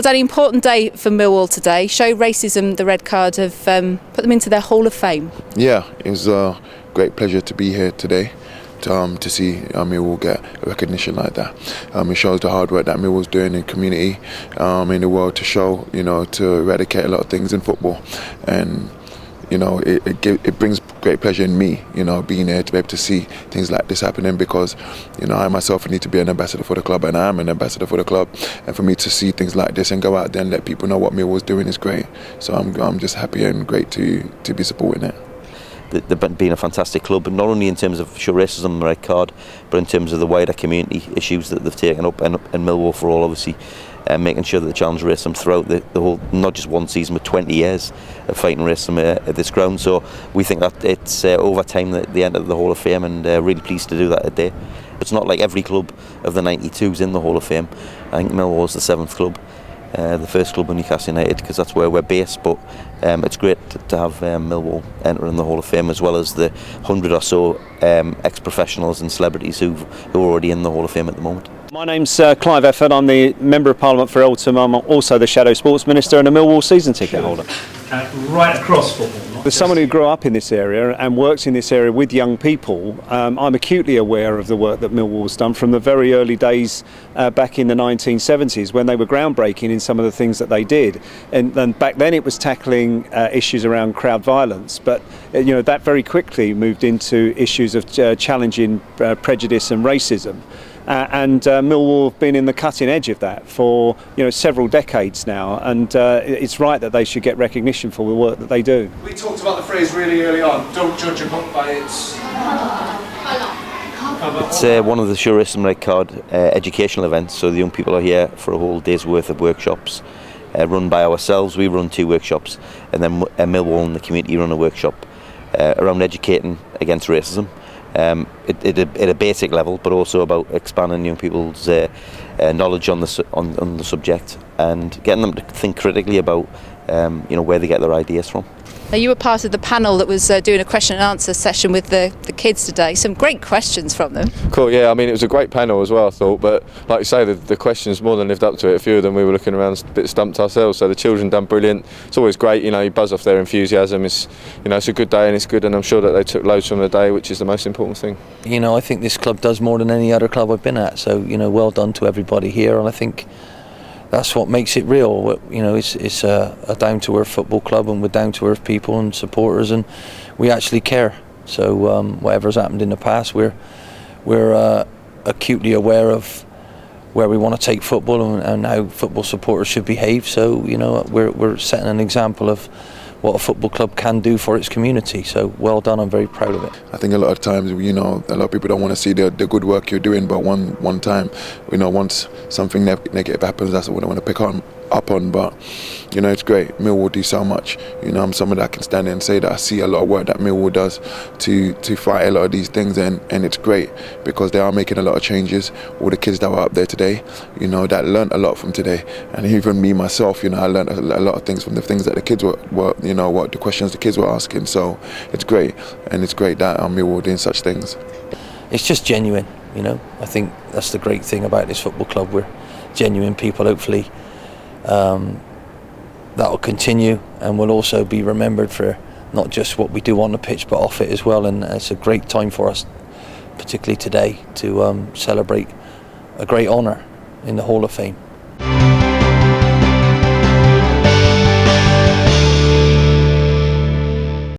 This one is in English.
Danny, important day for Millwall today. Show Racism the red card have put them into their Hall of Fame. Yeah, it was a great pleasure to be here today. To see Millwall get a recognition like that. It shows the hard work that Millwall's doing in the community, in the world, to show, to eradicate a lot of things in football. And, it brings great pleasure in me, being here to be able to see things like this happening, because, I myself need to be an ambassador for the club, and I am an ambassador for the club. And for me to see things like this and go out there and let people know what Millwall's doing is great. So I'm just happy and great to be supporting it. They've been a fantastic club, and not only in terms of show racism and the red card, but in terms of the wider community issues that they've taken up, and Millwall for all, obviously, making sure that they challenge racism throughout the whole, not just one season, but 20 years of fighting racism at this ground. So we think that it's over time that they enter the Hall of Fame, and really pleased to do that today. It's not like every club of the 92's in the Hall of Fame. I think Millwall's the 7th club. The first club in Newcastle United, because that's where we're based, but it's great to have Millwall entering the Hall of Fame, as well as the 100 or so ex-professionals and celebrities who are already in the Hall of Fame at the moment. My name's Clive Efford. I'm the Member of Parliament for Eltham. I'm also the Shadow Sports Minister and a Millwall season ticket holder. Right across football. As someone who grew up in this area and works in this area with young people, I'm acutely aware of the work that Millwall's done from the very early days back in the 1970s, when they were groundbreaking in some of the things that they did. And back then it was tackling issues around crowd violence, but that very quickly moved into issues of challenging prejudice and racism. And Millwall have been in the cutting edge of that for several decades now, and it's right that they should get recognition for the work that they do. We talked about the phrase really early on, don't judge a book by its... It's one of the show racism red card educational events, so the young people are here for a whole day's worth of workshops run by ourselves. We run 2 workshops, and then Millwall and the community run a workshop around educating against racism. At a basic level, but also about expanding young people's knowledge on the subject, and getting them to think critically about where they get their ideas from. Now, you were part of the panel that was doing a question and answer session with the kids today. Some great questions from them. Cool, yeah, I mean, it was a great panel as well, I thought, but like you say, the questions more than lived up to it. A few of them we were looking around a bit stumped ourselves, so the children done brilliant. It's always great, you buzz off their enthusiasm. It's a good day, and it's good, and I'm sure that they took loads from the day, which is the most important thing. I think this club does more than any other club I've been at, so well done to everybody here, and I think that's what makes it real. It's a down-to-earth football club, and we're down-to-earth people and supporters, and we actually care. So whatever's happened in the past, we're acutely aware of where we want to take football and how football supporters should behave. So we're setting an example of what a football club can do for its community. So well done, I'm very proud of it. I think a lot of times, a lot of people don't want to see the good work you're doing, but one time, once something negative happens, that's what I want to pick up on. But it's great. Millwall do so much. I'm someone that can stand there and say that I see a lot of work that Millwall does to fight a lot of these things, and it's great because they are making a lot of changes. All the kids that were up there today, that learned a lot from today, and even me myself, I learned a lot of things from the things that the kids were what the questions the kids were asking. So it's great, and it's great that Millwall doing such things. It's just genuine, I think that's the great thing about this football club. We're genuine people. Hopefully that will continue, and we'll also be remembered for not just what we do on the pitch but off it as well. And it's a great time for us, particularly today, to celebrate a great honour in the Hall of Fame.